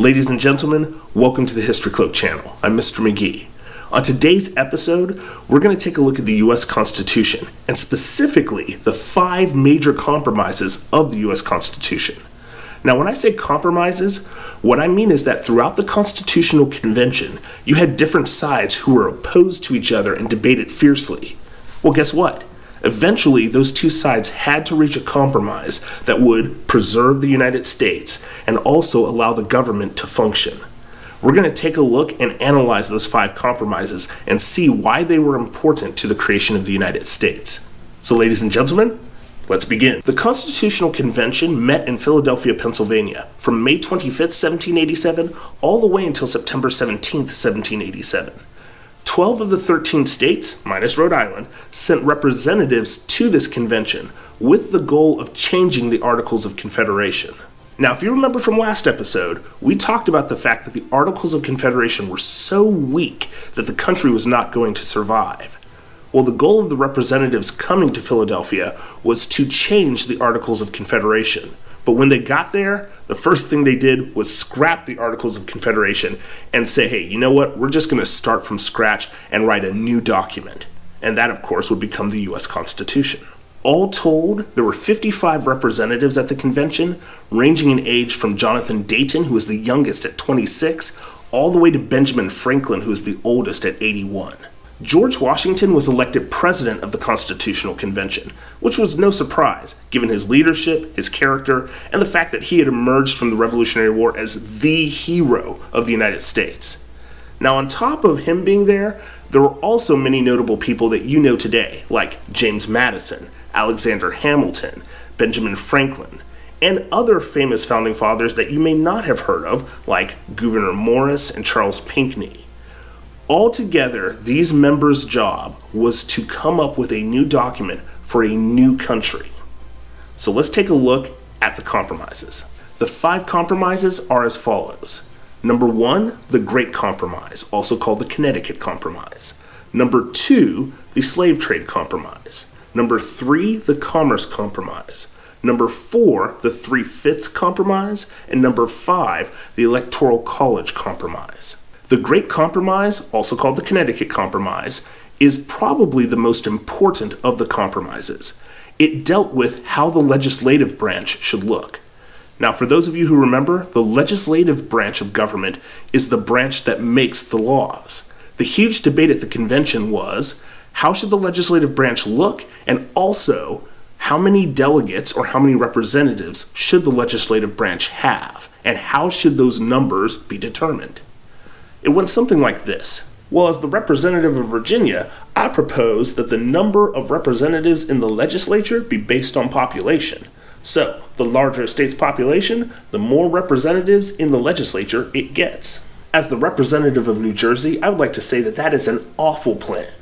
Ladies and gentlemen, welcome to the History Cloak channel. I'm Mr. McGee. On today's episode, we're going to take a look at the U.S. Constitution, and specifically the 5 major compromises of the U.S. Constitution. Now, when I say compromises, what I mean is that throughout the Constitutional Convention, you had different sides who were opposed to each other and debated fiercely. Well, guess what? Eventually, those two sides had to reach a compromise that would preserve the United States and also allow the government to function. We're going to take a look and analyze those 5 compromises and see why they were important to the creation of the United States. So, ladies and gentlemen, let's begin. The Constitutional Convention met in Philadelphia, Pennsylvania from May 25th, 1787 all the way until September 17th, 1787. 12 of the 13 states, minus Rhode Island, sent representatives to this convention with the goal of changing the Articles of Confederation. Now, if you remember from last episode, we talked about the fact that the Articles of Confederation were so weak that the country was not going to survive. Well, the goal of the representatives coming to Philadelphia was to change the Articles of Confederation. But when they got there, the first thing they did was scrap the Articles of Confederation and say, hey, you know what? We're just going to start from scratch and write a new document. And that, of course, would become the U.S. Constitution. All told, there were 55 representatives at the convention, ranging in age from Jonathan Dayton, who was the youngest at 26, all the way to Benjamin Franklin, who was the oldest at 81. George Washington was elected president of the Constitutional Convention, which was no surprise, given his leadership, his character, and the fact that he had emerged from the Revolutionary War as the hero of the United States. Now, on top of him being there were also many notable people that you know today, like James Madison, Alexander Hamilton, Benjamin Franklin, and other famous founding fathers that you may not have heard of, like Gouverneur Morris and Charles Pinckney. Altogether, these members' job was to come up with a new document for a new country. So let's take a look at the compromises. The 5 compromises are as follows. Number 1, the Great Compromise, also called the Connecticut Compromise. Number 2, the Slave Trade Compromise. Number 3, the Commerce Compromise. Number 4, the 3/5 Compromise. And number 5, the Electoral College Compromise. The Great Compromise, also called the Connecticut Compromise, is probably the most important of the compromises. It dealt with how the legislative branch should look. Now, for those of you who remember, the legislative branch of government is the branch that makes the laws. The huge debate at the convention was, how should the legislative branch look, and also, how many delegates or how many representatives should the legislative branch have, and how should those numbers be determined? It went something like this. Well, as the representative of Virginia, I propose that the number of representatives in the legislature be based on population. So, the larger a state's population, the more representatives in the legislature it gets. As the representative of New Jersey, I would like to say that that is an awful plan.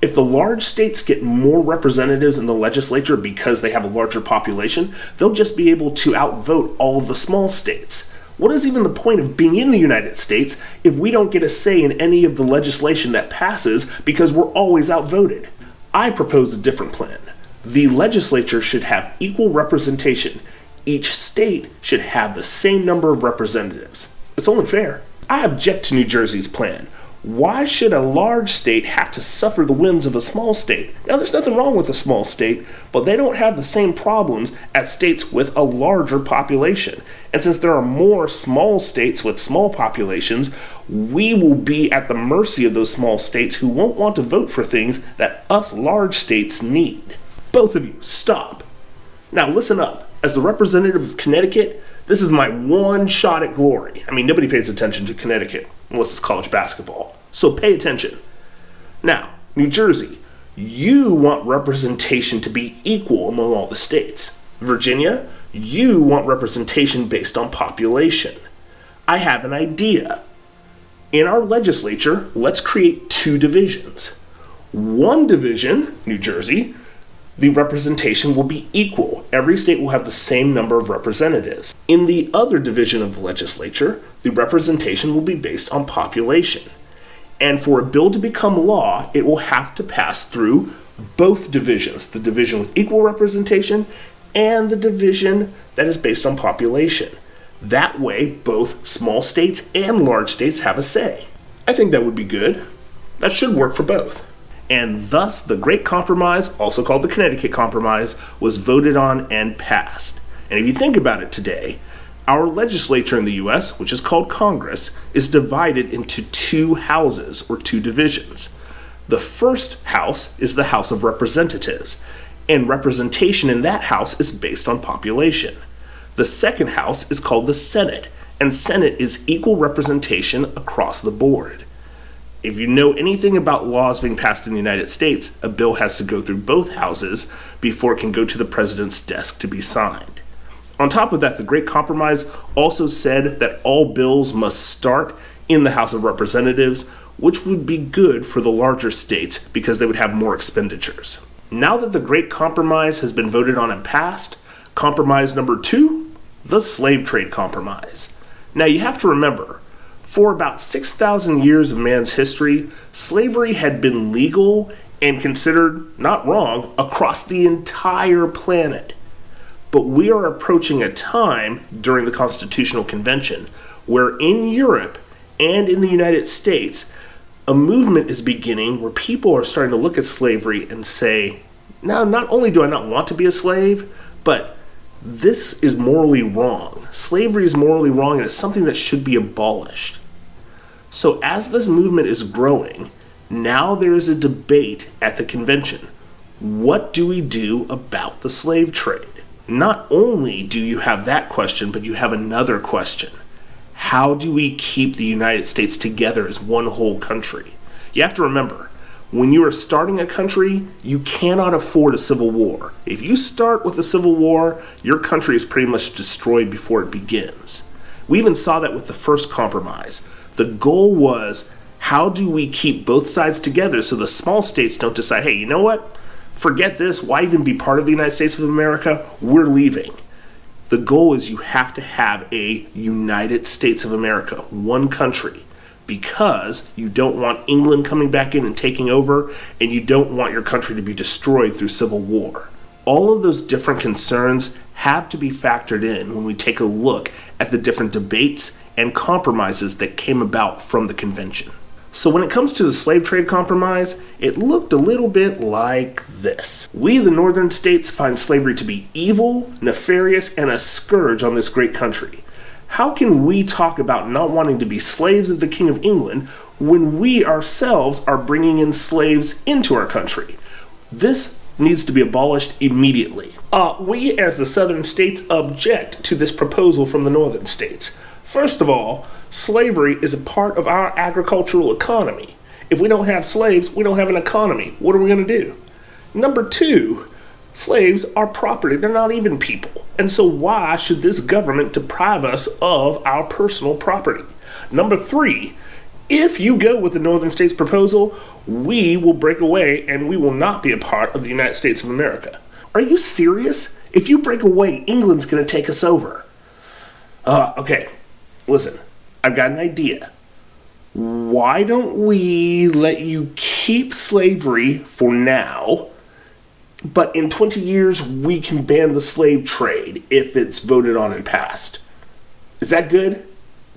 If the large states get more representatives in the legislature because they have a larger population, they'll just be able to outvote all of the small states. What is even the point of being in the United States if we don't get a say in any of the legislation that passes because we're always outvoted? I propose a different plan. The legislature should have equal representation. Each state should have the same number of representatives. It's only fair. I object to New Jersey's plan. Why should a large state have to suffer the whims of a small state? Now, there's nothing wrong with a small state, but they don't have the same problems as states with a larger population. And since there are more small states with small populations, we will be at the mercy of those small states who won't want to vote for things that us large states need. Both of you, stop. Now, listen up. As the representative of Connecticut, this is my one shot at glory. I mean, nobody pays attention to Connecticut unless it's college basketball. So pay attention. Now, New Jersey, you want representation to be equal among all the states. Virginia, you want representation based on population. I have an idea. In our legislature, let's create 2 divisions. One division, New Jersey, the representation will be equal. Every state will have the same number of representatives. In the other division of the legislature, the representation will be based on population. And for a bill to become law, it will have to pass through both divisions, the division with equal representation and the division that is based on population. That way, both small states and large states have a say. I think that would be good. That should work for both. And thus, the Great Compromise, also called the Connecticut Compromise, was voted on and passed. And if you think about it today, our legislature in the US, which is called Congress, is divided into two houses or two divisions. The first house is the House of Representatives, and representation in that house is based on population. The second house is called the Senate, and Senate is equal representation across the board. If you know anything about laws being passed in the United States, a bill has to go through both houses before it can go to the president's desk to be signed. On top of that, the Great Compromise also said that all bills must start in the House of Representatives, which would be good for the larger states because they would have more expenditures. Now that the Great Compromise has been voted on and passed, compromise number 2, the Slave Trade Compromise. Now you have to remember, for about 6,000 years of man's history, slavery had been legal and considered, not wrong, across the entire planet. But we are approaching a time during the Constitutional Convention where in Europe and in the United States, a movement is beginning where people are starting to look at slavery and say, now, not only do I not want to be a slave, but this is morally wrong. Slavery is morally wrong and it's something that should be abolished. So as this movement is growing, now there is a debate at the convention. What do we do about the slave trade? Not only do you have that question, but you have another question. How do we keep the United States together as one whole country? You have to remember, when you are starting a country, you cannot afford a civil war. If you start with a civil war, your country is pretty much destroyed before it begins. We even saw that with the first compromise. The goal was, how do we keep both sides together so the small states don't decide, hey, you know what? Forget this. Why even be part of the United States of America? We're leaving. The goal is you have to have a United States of America, one country, because you don't want England coming back in and taking over, and you don't want your country to be destroyed through civil war. All of those different concerns have to be factored in when we take a look at the different debates and compromises that came about from the convention. So when it comes to the slave trade compromise, it looked a little bit like this. We, the northern states, find slavery to be evil, nefarious, and a scourge on this great country. How can we talk about not wanting to be slaves of the King of England when we ourselves are bringing in slaves into our country? This needs to be abolished immediately. We, as the southern states, object to this proposal from the northern states. First of all, slavery is a part of our agricultural economy. If we don't have slaves, we don't have an economy. What are we going to do? Number 2, slaves are property. They're not even people. And so why should this government deprive us of our personal property? Number 3, if you go with the northern states proposal, we will break away and we will not be a part of the United States of America. Are you serious? If you break away, England's going to take us over. Okay, listen, I've got an idea. Why don't we let you keep slavery for now, but in 20 years we can ban the slave trade if it's voted on and passed? Is that good?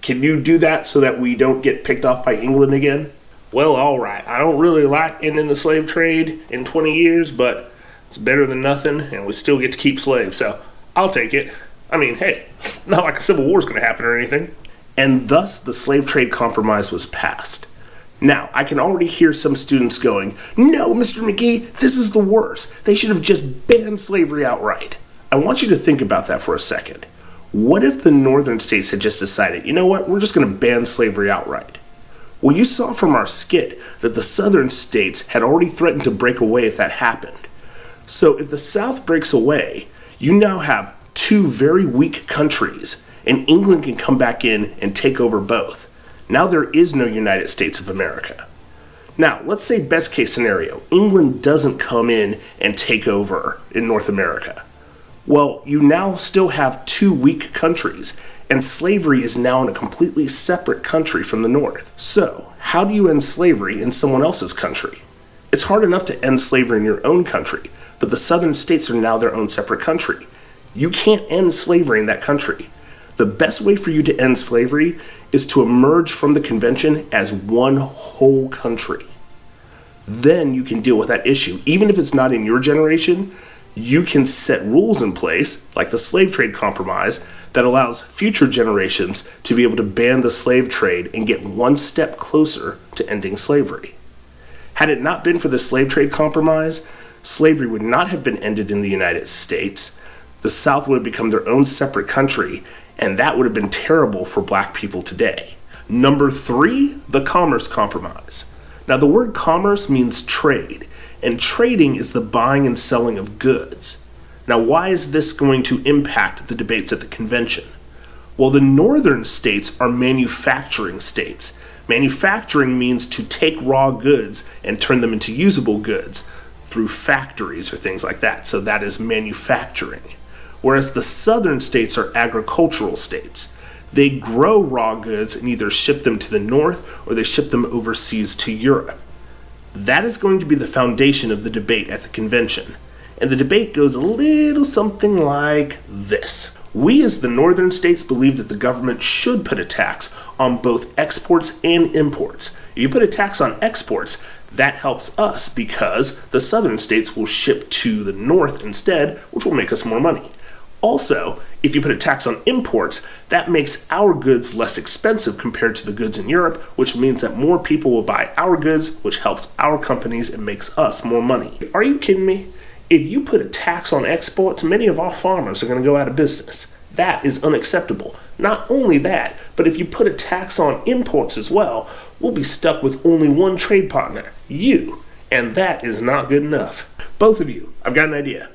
Can you do that so that we don't get picked off by England again? Well, all right. I don't really like ending the slave trade in 20 years, but it's better than nothing, and we still get to keep slaves, so I'll take it. I mean, hey, not like a civil war is going to happen or anything. And thus, the slave trade compromise was passed. Now, I can already hear some students going, no, Mr. McGee, this is the worst. They should have just banned slavery outright. I want you to think about that for a second. What if the northern states had just decided, you know what, we're just going to ban slavery outright? Well, you saw from our skit that the southern states had already threatened to break away if that happened. So if the South breaks away, you now have two very weak countries, and England can come back in and take over both. Now there is no United States of America. Now, let's say best case scenario, England doesn't come in and take over in North America. Well, you now still have two weak countries, and slavery is now in a completely separate country from the North. So, how do you end slavery in someone else's country? It's hard enough to end slavery in your own country, but the southern states are now their own separate country. You can't end slavery in that country. The best way for you to end slavery is to emerge from the convention as one whole country. Then you can deal with that issue. Even if it's not in your generation, you can set rules in place, like the slave trade compromise, that allows future generations to be able to ban the slave trade and get one step closer to ending slavery. Had it not been for the slave trade compromise, slavery would not have been ended in the United States. The South would have become their own separate country, and that would have been terrible for black people today. Number 3, the Commerce Compromise. Now, the word commerce means trade, and trading is the buying and selling of goods. Now, why is this going to impact the debates at the convention? Well, the northern states are manufacturing states. Manufacturing means to take raw goods and turn them into usable goods through factories or things like that. So that is manufacturing. Whereas the southern states are agricultural states. They grow raw goods and either ship them to the north or they ship them overseas to Europe. That is going to be the foundation of the debate at the convention. And the debate goes a little something like this. We as the northern states believe that the government should put a tax on both exports and imports. If you put a tax on exports, that helps us because the southern states will ship to the north instead, which will make us more money. Also, if you put a tax on imports, that makes our goods less expensive compared to the goods in Europe, which means that more people will buy our goods, which helps our companies and makes us more money. Are you kidding me? If you put a tax on exports, many of our farmers are going to go out of business. That is unacceptable. Not only that, but if you put a tax on imports as well, we'll be stuck with only one trade partner, you, and that is not good enough. Both of you, I've got an idea.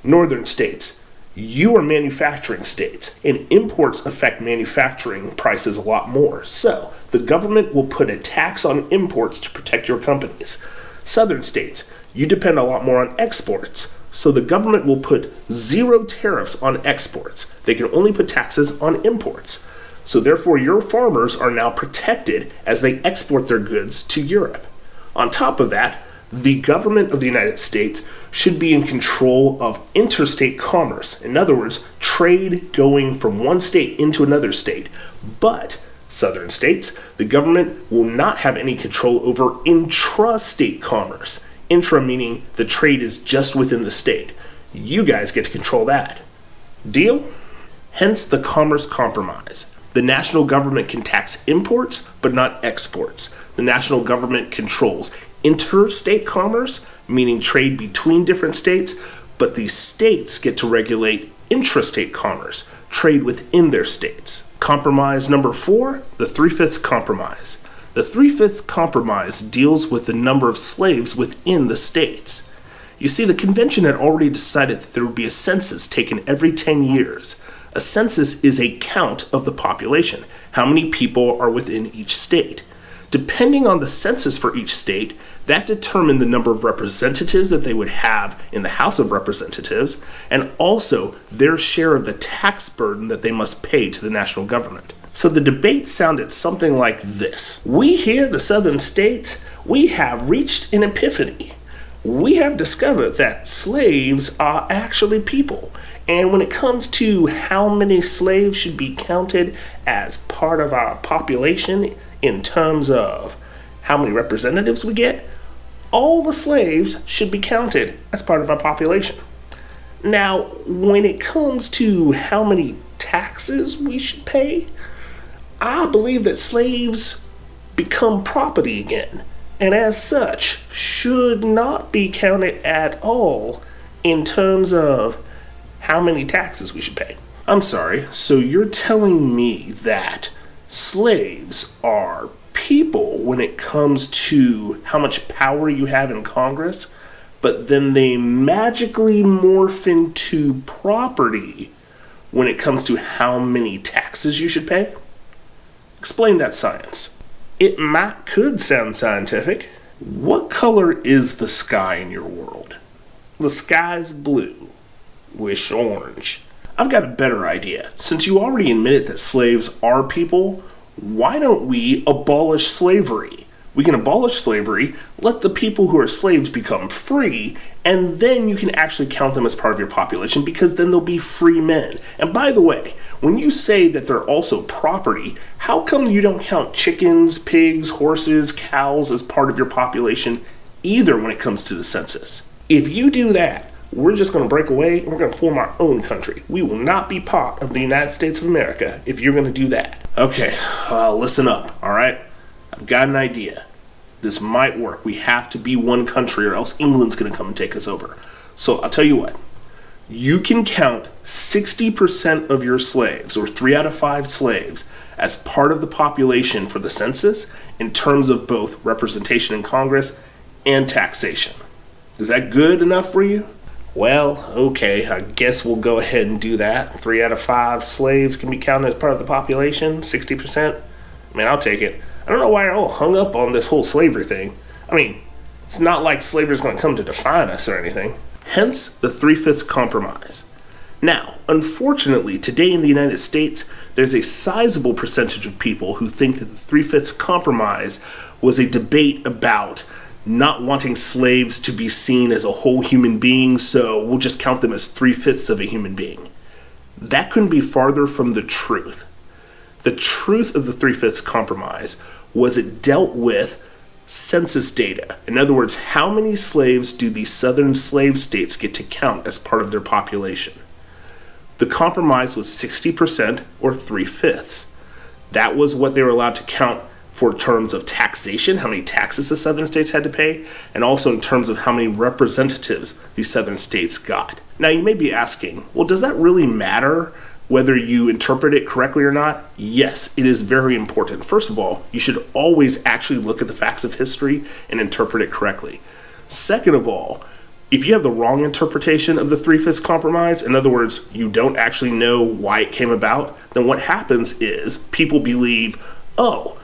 Northern states, you are manufacturing states, and imports affect manufacturing prices a lot more. So, the government will put a tax on imports to protect your companies. Southern states, you depend a lot more on exports, so the government will put 0 tariffs on exports. They can only put taxes on imports. So therefore, your farmers are now protected as they export their goods to Europe. On top of that, the government of the United States should be in control of interstate commerce. In other words, trade going from one state into another state. But southern states, the government will not have any control over intrastate commerce. Intra meaning the trade is just within the state. You guys get to control that. Deal? Hence the Commerce Compromise. The national government can tax imports, but not exports. The national government controls interstate commerce, meaning trade between different states, but the states get to regulate intrastate commerce, trade within their states. Compromise number 4, the 3/5 Compromise. The 3/5 Compromise deals with the number of slaves within the states. You see, the convention had already decided that there would be a census taken every 10 years. A census is a count of the population, how many people are within each state. Depending on the census for each state, that determined the number of representatives that they would have in the House of Representatives, and also their share of the tax burden that they must pay to the national government. So the debate sounded something like this. We here, the southern states, we have reached an epiphany. We have discovered that slaves are actually people. And when it comes to how many slaves should be counted as part of our population in terms of how many representatives we get, all the slaves should be counted as part of our population. Now, when it comes to how many taxes we should pay, I believe that slaves become property again, and as such, should not be counted at all in terms of how many taxes we should pay. I'm sorry, so you're telling me that slaves are people when it comes to how much power you have in Congress, but then they magically morph into property when it comes to how many taxes you should pay? Explain that science. It could sound scientific. What color is the sky in your world? The sky's blue. Wish orange. I've got a better idea. Since you already admitted that slaves are people, why don't we abolish slavery? We can abolish slavery, let the people who are slaves become free, and then you can actually count them as part of your population because then they'll be free men. And by the way, when you say that they're also property, how come you don't count chickens, pigs, horses, cows as part of your population either when it comes to the census? If you do that, we're just going to break away and we're going to form our own country. We will not be part of the United States of America if you're going to do that. Okay, listen up, all right? I've got an idea. This might work. We have to be one country or else England's going to come and take us over. So I'll tell you what. You can count 60% of your slaves, or 3 out of 5 slaves, as part of the population for the census in terms of both representation in Congress and taxation. Is that good enough for you? Well, okay, I guess we'll go ahead and do that. 3 out of 5 slaves can be counted as part of the population, 60%. I mean, I'll take it. I don't know why you're all hung up on this whole slavery thing. I mean, it's not like slavery's going to come to define us or anything. Hence, the 3/5 compromise. Now, unfortunately, today in the United States, there's a sizable percentage of people who think that the 3/5 compromise was a debate about not wanting slaves to be seen as a whole human being, so we'll just count them as 3/5 of a human being. That couldn't be farther from the truth. The truth of the 3/5 compromise was it dealt with census data. In other words, how many slaves do the southern slave states get to count as part of their population? The compromise was 60% or 3/5. That was what they were allowed to count for terms of taxation, how many taxes the southern states had to pay, and also in terms of how many representatives the southern states got. Now you may be asking, well, does that really matter whether you interpret it correctly or not? Yes, it is very important. First of all, you should always actually look at the facts of history and interpret it correctly. Second of all, if you have the wrong interpretation of the 3/5 compromise, in other words, you don't actually know why it came about, then what happens is people believe, oh,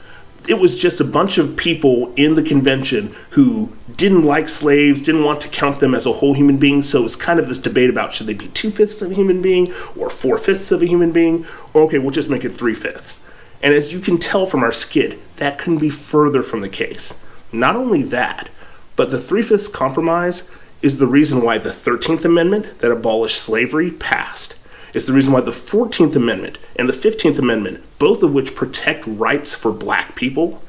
it was just a bunch of people in the convention who didn't like slaves, didn't want to count them as a whole human being, so it's kind of this debate about should they be 2/5 of a human being or 4/5 of a human being, or okay, we'll just make it 3/5. And as you can tell from our skit, that couldn't be further from the case. Not only that, but the 3/5 compromise is the reason why the 13th Amendment that abolished slavery passed. It's the reason why the 14th Amendment and the 15th Amendment, both of which protect rights for black people,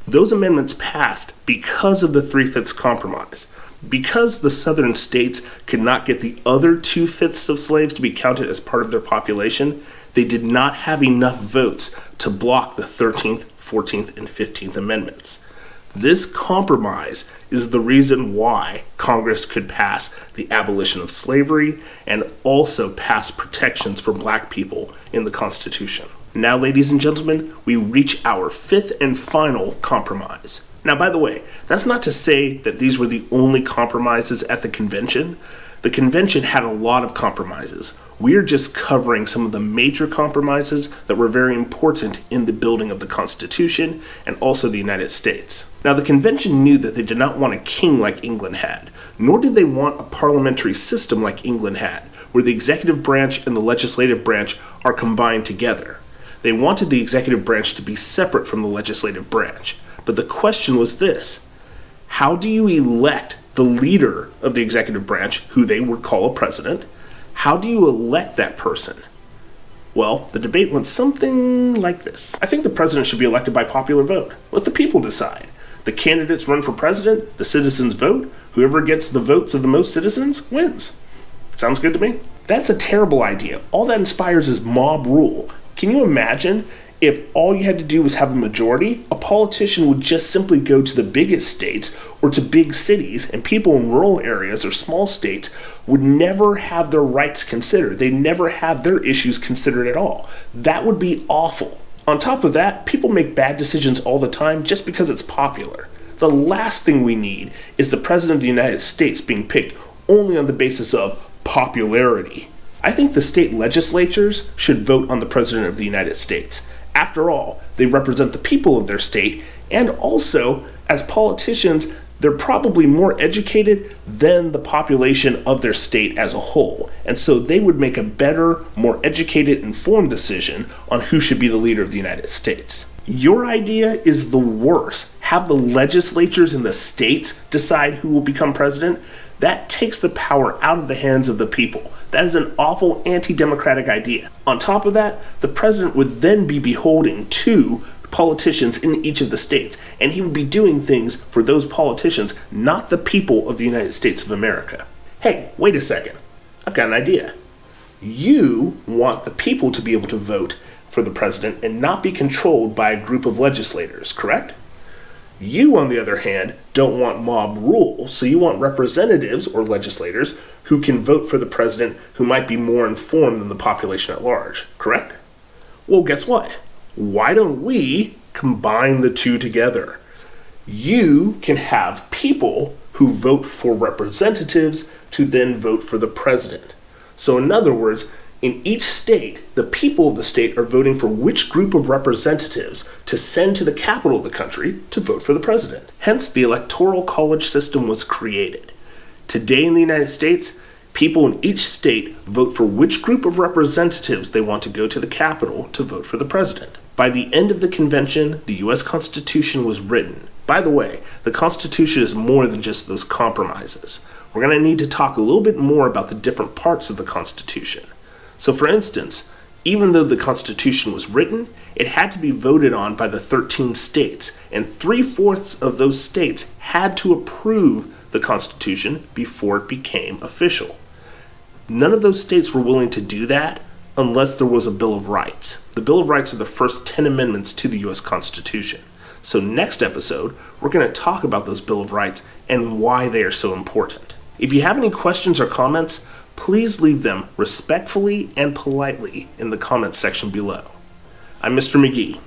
those amendments passed because of the 3/5 compromise. Because the southern states could not get the other 2/5 of slaves to be counted as part of their population, they did not have enough votes to block the 13th, 14th, and 15th Amendments. This compromise is the reason why Congress could pass the abolition of slavery and also pass protections for black people in the Constitution. Now, ladies and gentlemen, we reach our 5th and final compromise. Now, by the way, that's not to say that these were the only compromises at the convention. The convention had a lot of compromises. We're just covering some of the major compromises that were very important in the building of the Constitution and also the United States. Now, the convention knew that they did not want a king like England had, nor did they want a parliamentary system like England had, where the executive branch and the legislative branch are combined together. They wanted the executive branch to be separate from the legislative branch. But the question was this: how do you elect the leader of the executive branch, who they would call a president? How do you elect that person? Well, the debate went something like this. I think the president should be elected by popular vote. Let the people decide. The candidates run for president, the citizens vote. Whoever gets the votes of the most citizens wins. Sounds good to me? That's a terrible idea. All that inspires is mob rule. Can you imagine if all you had to do was have a majority? A politician would just simply go to the biggest states or to big cities, and people in rural areas or small states would never have their rights considered. They never have their issues considered at all. That would be awful. On top of that, people make bad decisions all the time just because it's popular. The last thing we need is the President of the United States being picked only on the basis of popularity. I think the state legislatures should vote on the President of the United States. After all, they represent the people of their state, and also, as politicians, they're probably more educated than the population of their state as a whole. And so they would make a better, more educated, informed decision on who should be the leader of the United States. Your idea is the worst. have the legislatures in the states decide who will become president, that takes the power out of the hands of the people. That is an awful anti-democratic idea. On top of that, the president would then be beholden to politicians in each of the states, and he would be doing things for those politicians, not the people of the United States of America. Hey, wait a second. I've got an idea. You want the people to be able to vote for the president and not be controlled by a group of legislators, correct? You, on the other hand, don't want mob rule, so you want representatives or legislators who can vote for the president who might be more informed than the population at large, correct? Well, guess what? Why don't we combine the two together? You can have people who vote for representatives to then vote for the president. So in other words, in each state, the people of the state are voting for which group of representatives to send to the capital of the country to vote for the president. Hence, the electoral college system was created. Today in the United States, people in each state vote for which group of representatives they want to go to the capital to vote for the president. By the end of the convention, the U.S. Constitution was written. By the way, the Constitution is more than just those compromises. We're going to need to talk a little bit more about the different parts of the Constitution. So for instance, even though the Constitution was written, it had to be voted on by the 13 states, and 3/4 of those states had to approve the Constitution before it became official. None of those states were willing to do that unless there was a Bill of Rights. The Bill of Rights are the first 10 amendments to the U.S. Constitution. So next episode, we're going to talk about those Bill of Rights and why they are so important. If you have any questions or comments, please leave them respectfully and politely in the comments section below. I'm Mr. McGee.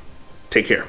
Take care.